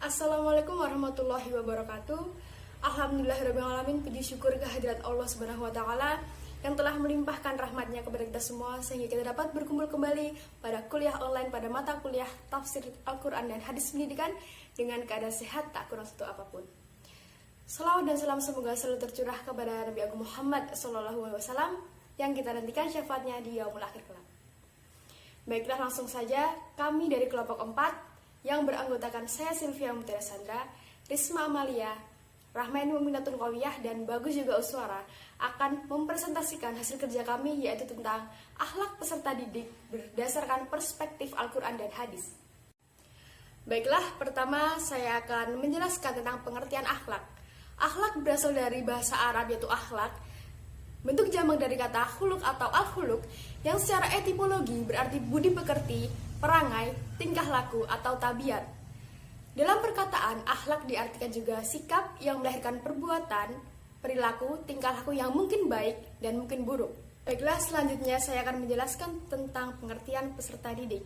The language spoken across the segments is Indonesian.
Assalamualaikum warahmatullahi wabarakatuh. Alhamdulillahirrahmanirrahim. Puji syukur kehadirat Allah Subhanahu wa Ta'ala yang telah melimpahkan rahmatnya kepada kita semua sehingga kita dapat berkumpul kembali pada kuliah online pada mata kuliah tafsir Al-Quran dan hadis pendidikan dengan keadaan sehat tak kurang satu apapun. Salawat dan salam semoga selalu tercurah kepada Nabi Agung Muhammad SAW yang kita nantikan syafaatnya di yaumul akhir kelak. Baiklah, langsung saja kami dari kelompok 4 yang beranggotakan saya Sylvia Mutiara Sandra, Risma Amalia, Rahmain Muminatun Qawiyah, dan Bagus juga Uswara akan mempresentasikan hasil kerja kami yaitu tentang akhlak peserta didik berdasarkan perspektif Al-Quran dan hadis. Baiklah, pertama saya akan menjelaskan tentang pengertian akhlak. Akhlak berasal dari bahasa Arab yaitu akhlak, bentuk jamak dari kata khuluk atau al-khuluk yang secara etimologi berarti budi pekerti, perangai, tingkah laku, atau tabiat. Dalam perkataan, akhlak diartikan juga sikap yang melahirkan perbuatan, perilaku, tingkah laku yang mungkin baik dan mungkin buruk. Baiklah, selanjutnya saya akan menjelaskan tentang pengertian peserta didik.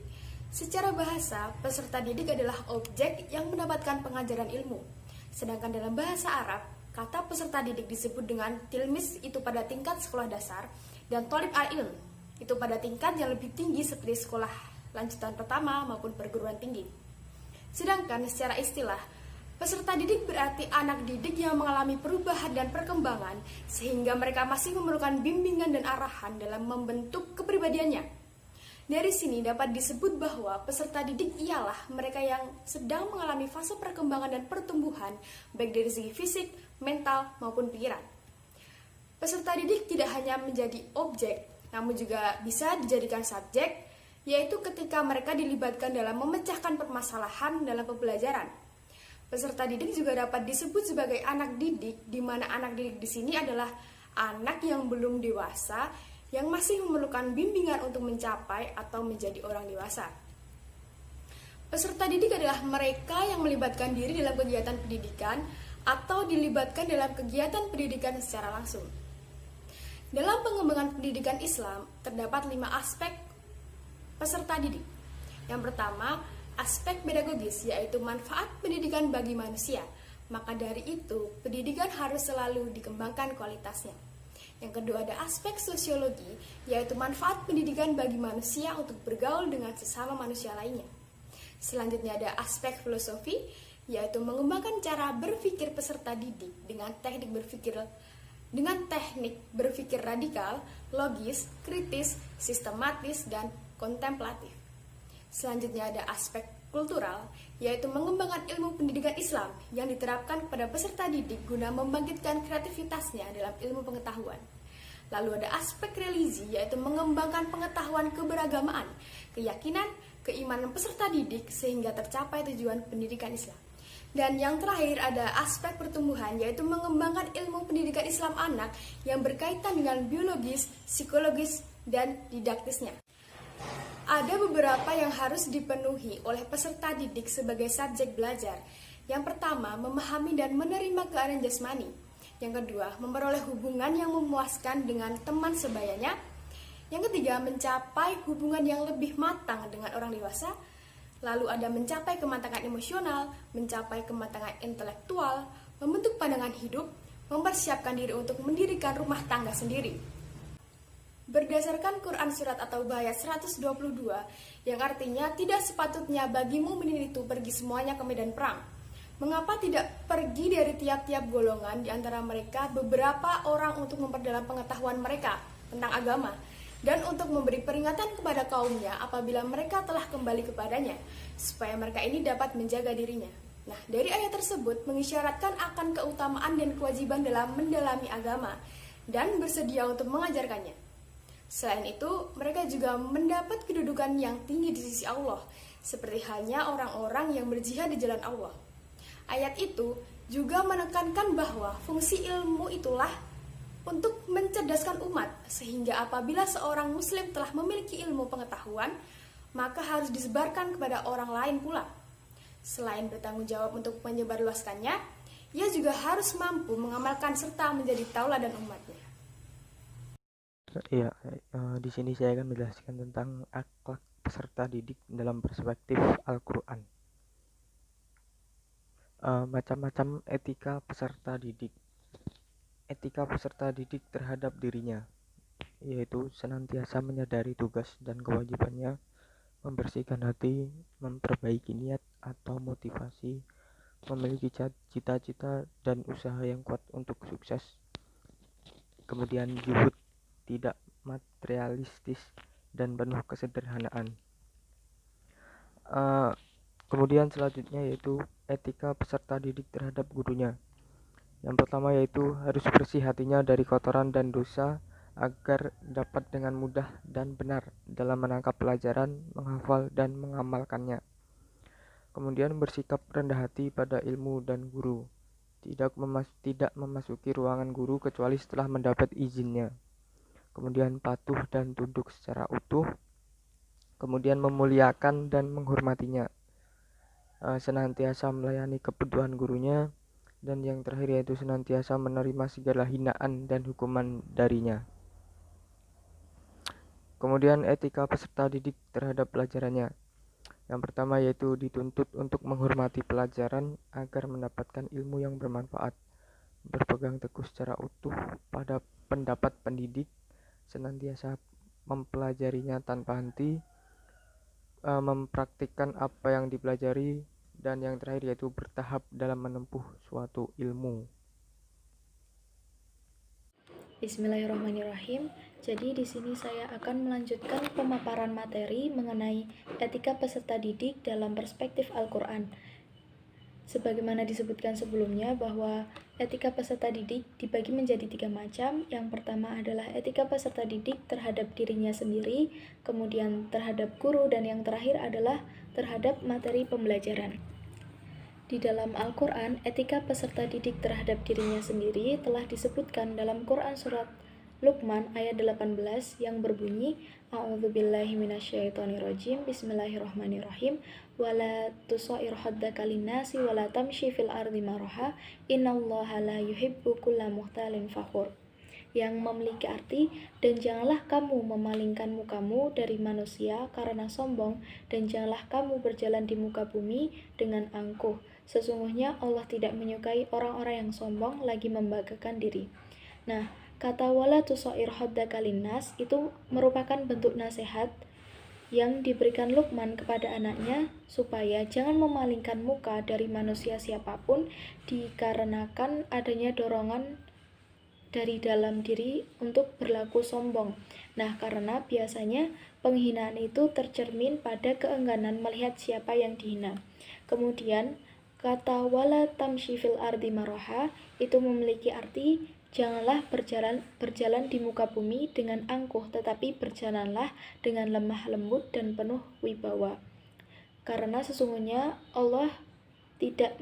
Secara bahasa, peserta didik adalah objek yang mendapatkan pengajaran ilmu. Sedangkan dalam bahasa Arab, kata peserta didik disebut dengan tilmis itu pada tingkat sekolah dasar dan thalib al-ilm itu pada tingkat yang lebih tinggi seperti sekolah lanjutan pertama maupun perguruan tinggi. Sedangkan secara istilah, peserta didik berarti anak didik yang mengalami perubahan dan perkembangan sehingga mereka masih memerlukan bimbingan dan arahan dalam membentuk kepribadiannya. Dari sini dapat disebut bahwa peserta didik ialah mereka yang sedang mengalami fase perkembangan dan pertumbuhan baik dari segi fisik, mental, maupun pikiran. Peserta didik tidak hanya menjadi objek, namun juga bisa dijadikan subjek, yaitu ketika mereka dilibatkan dalam memecahkan permasalahan dalam pembelajaran. Peserta didik juga dapat disebut sebagai anak didik, di mana anak didik di sini adalah anak yang belum dewasa, yang masih memerlukan bimbingan untuk mencapai atau menjadi orang dewasa. Peserta didik adalah mereka yang melibatkan diri dalam kegiatan pendidikan atau dilibatkan dalam kegiatan pendidikan secara langsung. Dalam pengembangan pendidikan Islam, terdapat 5 aspek peserta didik. Yang pertama, aspek pedagogis, yaitu manfaat pendidikan bagi manusia. Maka dari itu, pendidikan harus selalu dikembangkan kualitasnya. Yang kedua, ada aspek sosiologi, yaitu manfaat pendidikan bagi manusia untuk bergaul dengan sesama manusia lainnya. Selanjutnya ada aspek filosofi, yaitu mengembangkan cara berpikir peserta didik dengan teknik berpikir radikal, logis, kritis, sistematis, dan kontemplatif. Selanjutnya ada aspek kultural, yaitu mengembangkan ilmu pendidikan Islam yang diterapkan kepada peserta didik guna membangkitkan kreativitasnya dalam ilmu pengetahuan. Lalu ada aspek religi, yaitu mengembangkan pengetahuan keberagamaan, keyakinan, keimanan peserta didik sehingga tercapai tujuan pendidikan Islam. Dan yang terakhir ada aspek pertumbuhan, yaitu mengembangkan ilmu pendidikan Islam anak yang berkaitan dengan biologis, psikologis, dan didaktisnya. Ada beberapa yang harus dipenuhi oleh peserta didik sebagai subjek belajar. Yang pertama, memahami dan menerima keadaan jasmani. Yang kedua, memperoleh hubungan yang memuaskan dengan teman sebayanya. Yang ketiga, mencapai hubungan yang lebih matang dengan orang dewasa. Lalu ada mencapai kematangan emosional, mencapai kematangan intelektual, membentuk pandangan hidup, mempersiapkan diri untuk mendirikan rumah tangga sendiri. Berdasarkan Quran Surat At-Taubah ayat 122, yang artinya tidak sepatutnya bagi mukminin itu pergi semuanya ke medan perang. Mengapa tidak pergi dari tiap-tiap golongan di antara mereka beberapa orang untuk memperdalam pengetahuan mereka tentang agama, dan untuk memberi peringatan kepada kaumnya apabila mereka telah kembali kepadanya, supaya mereka ini dapat menjaga dirinya. Nah, dari ayat tersebut mengisyaratkan akan keutamaan dan kewajiban dalam mendalami agama dan bersedia untuk mengajarkannya. Selain itu, mereka juga mendapat kedudukan yang tinggi di sisi Allah, seperti halnya orang-orang yang berjihad di jalan Allah. Ayat itu juga menekankan bahwa fungsi ilmu itulah untuk mencerdaskan umat, sehingga apabila seorang muslim telah memiliki ilmu pengetahuan, maka harus disebarkan kepada orang lain pula. Selain bertanggung jawab untuk menyebarluaskannya, ia juga harus mampu mengamalkan serta menjadi tauladan umatnya. Iya, di sini saya akan menjelaskan tentang akhlak peserta didik dalam perspektif Al-Quran. Macam-macam etika peserta didik. Etika peserta didik terhadap dirinya, yaitu senantiasa menyadari tugas dan kewajibannya, membersihkan hati, memperbaiki niat atau motivasi, memiliki cita-cita dan usaha yang kuat untuk sukses. Kemudian zuhud, tidak materialistis dan penuh kesederhanaan. Kemudian selanjutnya yaitu etika peserta didik terhadap gurunya. Yang pertama yaitu harus bersih hatinya dari kotoran dan dosa agar dapat dengan mudah dan benar dalam menangkap pelajaran, menghafal dan mengamalkannya. Kemudian bersikap rendah hati pada ilmu dan guru. Tidak memasuki ruangan guru kecuali setelah mendapat izinnya. Kemudian patuh dan tunduk secara utuh. Kemudian memuliakan dan menghormatinya. Senantiasa melayani kebutuhan gurunya. Dan yang terakhir yaitu senantiasa menerima segala hinaan dan hukuman darinya. Kemudian etika peserta didik terhadap pelajarannya. Yang pertama yaitu dituntut untuk menghormati pelajaran agar mendapatkan ilmu yang bermanfaat, berpegang teguh secara utuh pada pendapat pendidik, senantiasa mempelajarinya tanpa henti, mempraktikkan apa yang dipelajari, dan yang terakhir yaitu bertahap dalam menempuh suatu ilmu. Bismillahirrahmanirrahim. Jadi di sini saya akan melanjutkan pemaparan materi mengenai etika peserta didik dalam perspektif Al-Qur'an. Sebagaimana disebutkan sebelumnya bahwa etika peserta didik dibagi menjadi 3 macam. Yang pertama adalah etika peserta didik terhadap dirinya sendiri, kemudian terhadap guru, dan yang terakhir adalah terhadap materi pembelajaran. Di dalam Al-Quran, etika peserta didik terhadap dirinya sendiri telah disebutkan dalam Quran surat Luqman ayat 18 yang berbunyi, A'udzubillahi minasyaitonirrajim, Bismillahirrahmanirrahim, wala tusair haddaka linnasi wala tamshi fil ardi maraha, innallaha la yuhibbu kulla muhtalin fakhur. Yang memiliki arti, dan janganlah kamu memalingkan mukamu dari manusia karena sombong, dan janganlah kamu berjalan di muka bumi dengan angkuh. Sesungguhnya Allah tidak menyukai orang-orang yang sombong lagi membanggakan diri. Nah, kata wala tusair haddaka linnas itu merupakan bentuk nasihat yang diberikan Luqman kepada anaknya supaya jangan memalingkan muka dari manusia siapapun dikarenakan adanya dorongan dari dalam diri untuk berlaku sombong. Nah, karena biasanya penghinaan itu tercermin pada keengganan melihat siapa yang dihina. Kemudian, kata wala tamshi fil ardi maraha itu memiliki arti janganlah berjalan di muka bumi dengan angkuh, tetapi berjalanlah dengan lemah lembut dan penuh wibawa. Karena sesungguhnya Allah tidak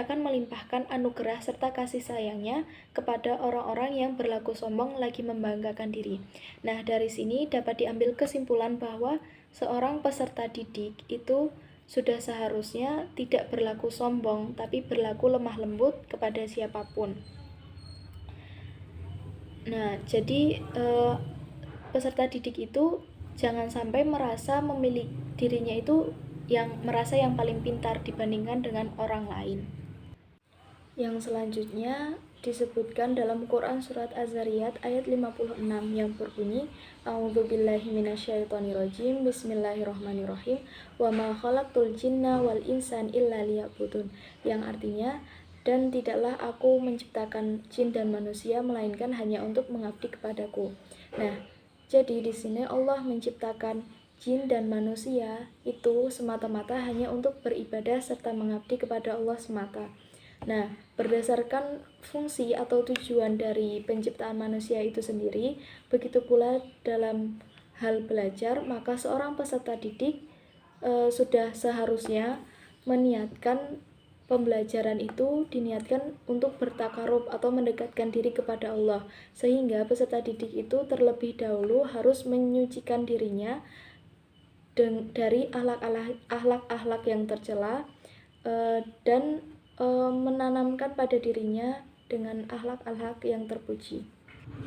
akan melimpahkan anugerah serta kasih sayangnya kepada orang-orang yang berlaku sombong lagi membanggakan diri. Nah, dari sini dapat diambil kesimpulan bahwa seorang peserta didik itu sudah seharusnya tidak berlaku sombong, tapi berlaku lemah lembut kepada siapapun. Nah, jadi peserta didik itu jangan sampai merasa memiliki dirinya itu merasa yang paling pintar dibandingkan dengan orang lain. Yang selanjutnya disebutkan dalam Quran surat Az-Zariyat ayat 56 yang berbunyi, A'udzubillahi minasyaitonirrajim, Bismillahirrahmanirrahim, wa ma khalaqtul jinna wal insan illa liya'budun, yang artinya, dan tidaklah aku menciptakan jin dan manusia melainkan hanya untuk mengabdi kepadaku. Nah, jadi di sini Allah menciptakan jin dan manusia itu semata-mata hanya untuk beribadah serta mengabdi kepada Allah semata. Nah, berdasarkan fungsi atau tujuan dari penciptaan manusia itu sendiri, begitu pula dalam hal belajar, maka seorang peserta didik sudah seharusnya meniatkan pembelajaran itu diniatkan untuk bertakarub atau mendekatkan diri kepada Allah, sehingga peserta didik itu terlebih dahulu harus menyucikan dirinya dari akhlak-akhlak yang tercela dan menanamkan pada dirinya dengan akhlak-akhlak yang terpuji.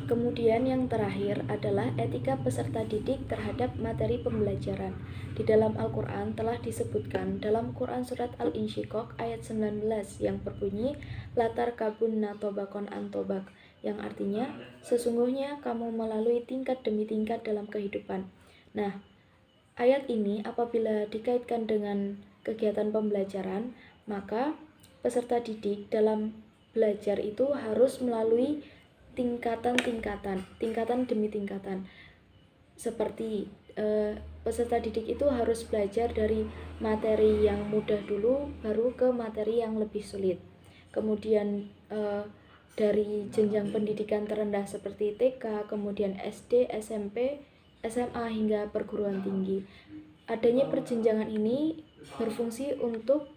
Kemudian yang terakhir adalah etika peserta didik terhadap materi pembelajaran. Di dalam Al-Quran telah disebutkan dalam Quran Surat Al-Insyiqaq ayat 19 yang berbunyi latar kabun natobakon antobak, yang artinya sesungguhnya kamu melalui tingkat demi tingkat dalam kehidupan. Nah, ayat ini apabila dikaitkan dengan kegiatan pembelajaran, maka peserta didik dalam belajar itu harus melalui tingkatan demi tingkatan. Seperti peserta didik itu harus belajar dari materi yang mudah dulu, baru ke materi yang lebih sulit. Kemudian dari jenjang pendidikan terendah seperti TK, kemudian SD, SMP, SMA hingga perguruan tinggi. Adanya perjenjangan ini berfungsi untuk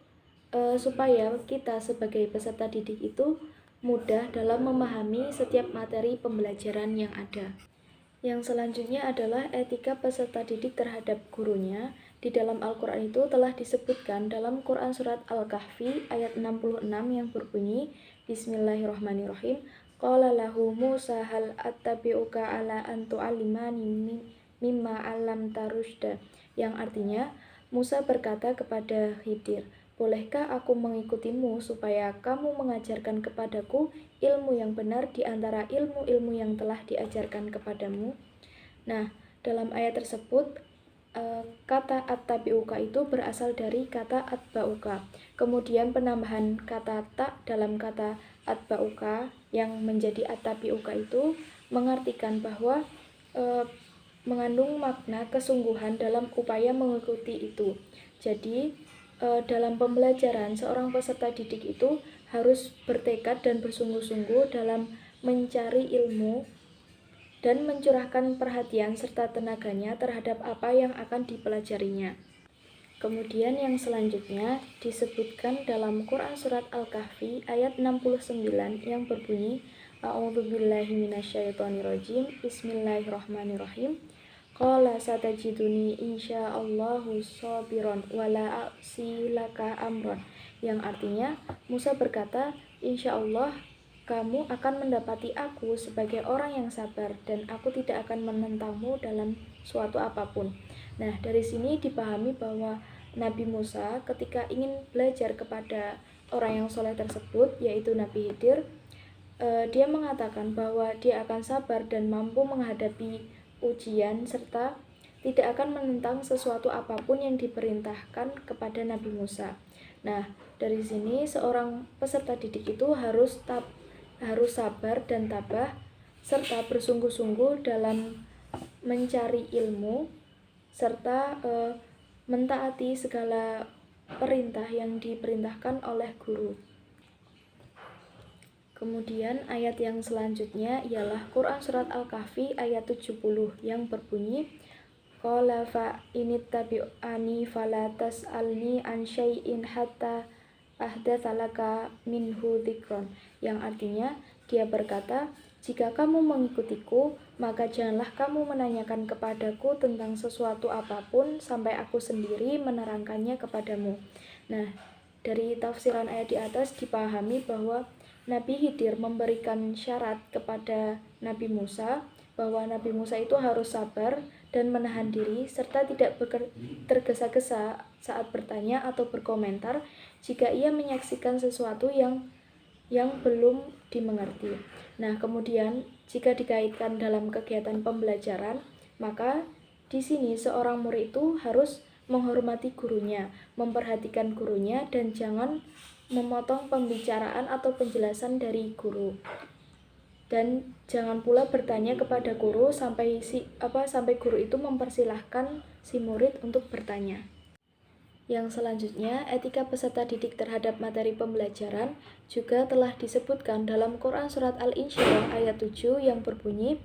supaya kita sebagai peserta didik itu mudah dalam memahami setiap materi pembelajaran yang ada. Yang selanjutnya adalah etika peserta didik terhadap gurunya. Di dalam Al-Quran itu telah disebutkan dalam Quran Surat Al-Kahfi ayat 66 yang berbunyi Bismillahirrahmanirrahim. Qala lahu Musa hal attabi'uka ala an tu'allimani mimma 'allamta rusyda, yang artinya Musa berkata kepada Khidir, bolehkah aku mengikutimu supaya kamu mengajarkan kepadaku ilmu yang benar di antara ilmu-ilmu yang telah diajarkan kepadamu? Nah, dalam ayat tersebut, kata at-tabi'uka itu berasal dari kata atba'uka. Kemudian penambahan kata tak dalam kata atba'uka yang menjadi at-tabi'uka itu mengartikan bahwa mengandung makna kesungguhan dalam upaya mengikuti itu. Jadi, dalam pembelajaran, seorang peserta didik itu harus bertekad dan bersungguh-sungguh dalam mencari ilmu dan mencurahkan perhatian serta tenaganya terhadap apa yang akan dipelajarinya. Kemudian yang selanjutnya disebutkan dalam Quran Surat Al-Kahfi ayat 69 yang berbunyi A'udzubillahi minasyaitonirrajim. Bismillahirrahmanirrahim. Qala satajiduni insyaallahu shabiron wala a'silaka amron, yang artinya Musa berkata, insyaallah kamu akan mendapati aku sebagai orang yang sabar dan aku tidak akan menentangmu dalam suatu apapun. Nah, dari sini dipahami bahwa Nabi Musa ketika ingin belajar kepada orang yang soleh tersebut, yaitu Nabi Khidir, dia mengatakan bahwa dia akan sabar dan mampu menghadapi ujian serta tidak akan menentang sesuatu apapun yang diperintahkan kepada Nabi Musa. Nah, dari sini seorang peserta didik itu harus sabar dan tabah serta bersungguh-sungguh dalam mencari ilmu serta mentaati segala perintah yang diperintahkan oleh guru. Kemudian ayat yang selanjutnya ialah Quran Surat Al-Kahfi ayat 70 yang berbunyi Qala fa inittabi'ani fala tas'alni an syai'in hatta ahdatsalaka minhu dzikron, yang artinya dia berkata, jika kamu mengikutiku, maka janganlah kamu menanyakan kepadaku tentang sesuatu apapun sampai aku sendiri menerangkannya kepadamu. Nah, dari tafsiran ayat di atas dipahami bahwa Nabi Khidir memberikan syarat kepada Nabi Musa bahwa Nabi Musa itu harus sabar dan menahan diri serta tidak tergesa-gesa saat bertanya atau berkomentar jika ia menyaksikan sesuatu yang belum dimengerti. Nah, kemudian jika dikaitkan dalam kegiatan pembelajaran, maka di sini seorang murid itu harus menghormati gurunya, memperhatikan gurunya, dan jangan memotong pembicaraan atau penjelasan dari guru. Dan jangan pula bertanya kepada guru sampai guru itu mempersilahkan si murid untuk bertanya. Yang selanjutnya, etika peserta didik terhadap materi pembelajaran juga telah disebutkan dalam Quran Surat Al-Insyiqaq ayat 7 yang berbunyi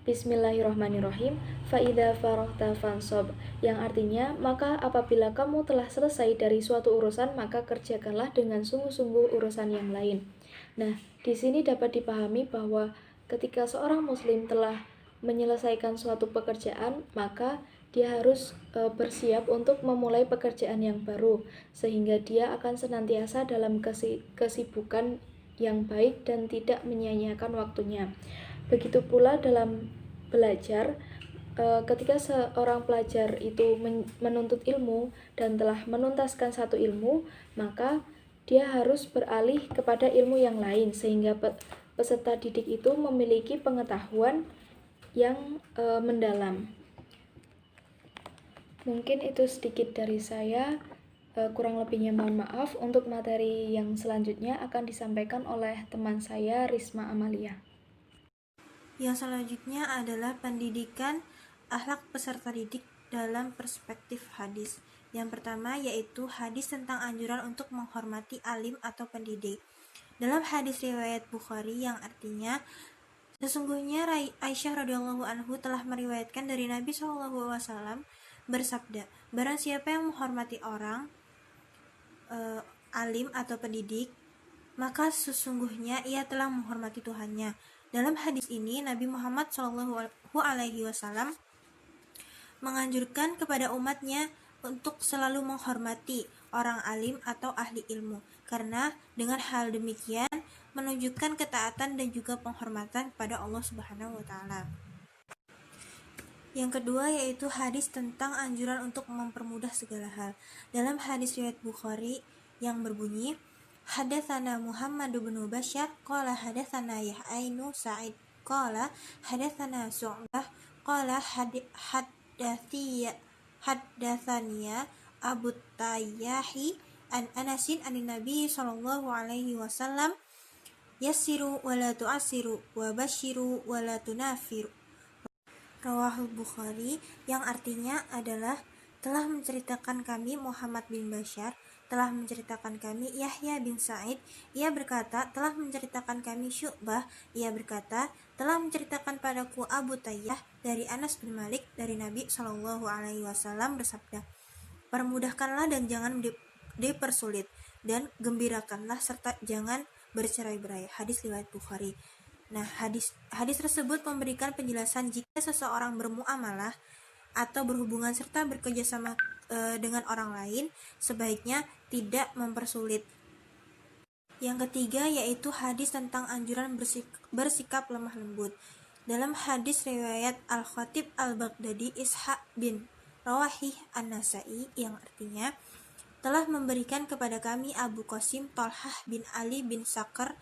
Bismillahirrahmanirrahim, fa'idha farohta fansob, yang artinya, maka apabila kamu telah selesai dari suatu urusan, maka kerjakanlah dengan sungguh-sungguh urusan yang lain. Nah, di sini dapat dipahami bahwa ketika seorang muslim telah menyelesaikan suatu pekerjaan, maka dia harus bersiap untuk memulai pekerjaan yang baru, sehingga dia akan senantiasa dalam kesibukan yang baik dan tidak menyia-nyiakan waktunya. Begitu pula dalam belajar, ketika seorang pelajar itu menuntut ilmu dan telah menuntaskan satu ilmu, maka dia harus beralih kepada ilmu yang lain sehingga peserta didik itu memiliki pengetahuan yang mendalam. Mungkin itu sedikit dari saya, kurang lebihnya mohon maaf. Untuk materi yang selanjutnya akan disampaikan oleh teman saya, Risma Amalia. Yang selanjutnya adalah pendidikan akhlak peserta didik dalam perspektif hadis. Yang pertama yaitu hadis tentang anjuran untuk menghormati alim atau pendidik. Dalam hadis riwayat Bukhari yang artinya, sesungguhnya Aisyah radhiyallahu anhu telah meriwayatkan dari Nabi SAW bersabda, barang siapa yang menghormati orang alim atau pendidik, maka sesungguhnya ia telah menghormati Tuhannya. Dalam hadis ini Nabi Muhammad SAW menganjurkan kepada umatnya untuk selalu menghormati orang alim atau ahli ilmu, karena dengan hal demikian menunjukkan ketaatan dan juga penghormatan kepada Allah Subhanahu wa taala. Yang kedua yaitu hadis tentang anjuran untuk mempermudah segala hal. Dalam hadis riwayat Bukhari yang berbunyi, Hadatsana Muhammad bin Bashar qala hadatsana Yahya bin Sa'id qala hadatsana Syu'bah qala haddatsaniya Abu Tayyahi an Anasin an Nabi sallallahu alaihi wasallam yassiru wa la tu'assiru wa basyiru wa la tunafiru. Rawahul Bukhari, yang artinya adalah telah menceritakan kami Muhammad bin Bashar, telah menceritakan kami Yahya bin Sa'id, ia berkata telah menceritakan kami Syu'bah, ia berkata telah menceritakan padaku Abu Tayyah dari Anas bin Malik dari Nabi Shallallahu Alaihi Wasallam bersabda, permudahkanlah dan jangan dipersulit, dan gembirakanlah serta jangan bercerai-berai. Hadis riwayat Bukhari. Nah, hadis tersebut memberikan penjelasan jika seseorang bermuamalah atau berhubungan serta bekerjasama dengan orang lain, sebaiknya tidak mempersulit. Yang ketiga yaitu hadis tentang anjuran bersikap lemah lembut. Dalam hadis riwayat Al-Khatib Al-Baghdadi Ishaq bin Rawahih An-Nasai yang artinya, telah memberikan kepada kami Abu Qasim Talhah bin Ali bin Sakar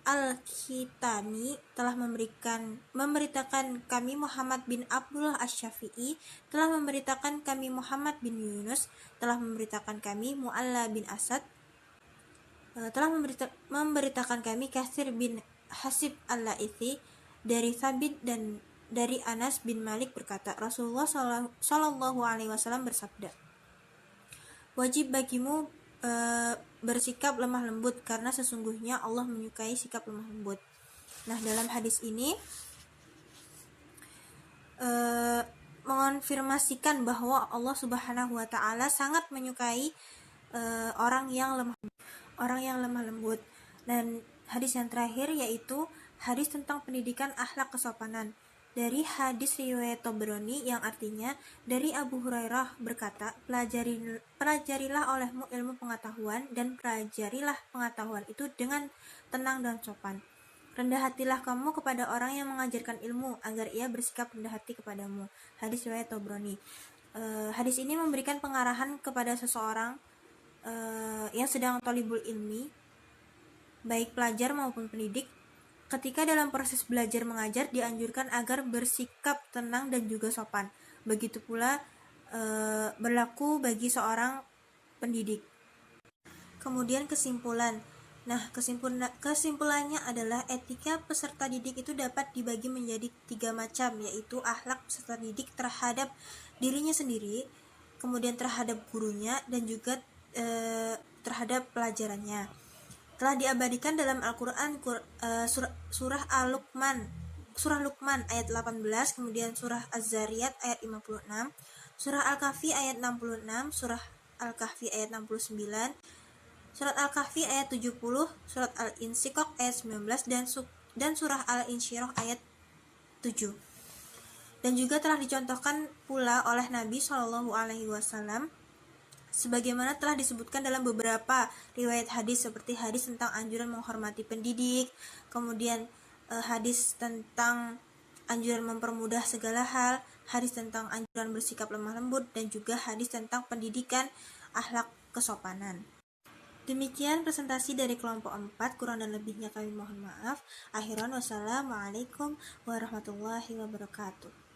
Al-Khitani, telah memberitakan kami Muhammad bin Abdullah Asy-Syafi'i, telah memberitakan kami Muhammad bin Yunus, telah memberitakan kami Mu'alla bin Asad, telah memberitakan kami Katsir bin Hasib Al-Laithi dari Thabit dan dari Anas bin Malik berkata, Rasulullah Shallallahu Alaihi Wasallam bersabda, wajib bagimu bersikap lemah lembut karena sesungguhnya Allah menyukai sikap lemah lembut. Nah, dalam hadis ini mengonfirmasikan bahwa Allah Subhanahu wa taala sangat menyukai orang yang lemah lembut. Dan hadis yang terakhir yaitu hadis tentang pendidikan akhlak kesopanan. Dari hadis riwayat Tabrani yang artinya, dari Abu Hurairah berkata, pelajarilah olehmu ilmu pengetahuan dan pelajarilah pengetahuan itu dengan tenang dan sopan. Rendah hatilah kamu kepada orang yang mengajarkan ilmu agar ia bersikap rendah hati kepadamu. Hadis riwayat Tabrani. Hadis ini memberikan pengarahan kepada seseorang yang sedang thalibul ilmi, baik pelajar maupun pendidik. Ketika dalam proses belajar mengajar dianjurkan agar bersikap tenang dan juga sopan. Begitu pula berlaku bagi seorang pendidik. Kemudian kesimpulan. Nah, kesimpulannya adalah etika peserta didik itu dapat dibagi menjadi 3 macam, yaitu akhlak peserta didik terhadap dirinya sendiri, kemudian terhadap gurunya, dan juga terhadap pelajarannya. Telah diabadikan dalam Al-Quran surah Luqman ayat 18, kemudian surah Az-Zariyat ayat 56, surah Al-Kahfi ayat 66, surah Al-Kahfi ayat 69, surat Al-Kahfi ayat 70, surat Al-Insyiqaq ayat 19, dan surah Al-Insyirah ayat 7. Dan juga telah dicontohkan pula oleh Nabi SAW sebagaimana telah disebutkan dalam beberapa riwayat hadis, seperti hadis tentang anjuran menghormati pendidik, kemudian hadis tentang anjuran mempermudah segala hal, hadis tentang anjuran bersikap lemah lembut, dan juga hadis tentang pendidikan akhlak kesopanan. Demikian presentasi dari kelompok 4, kurang dan lebihnya kami mohon maaf. Akhiran wassalamualaikum warahmatullahi wabarakatuh.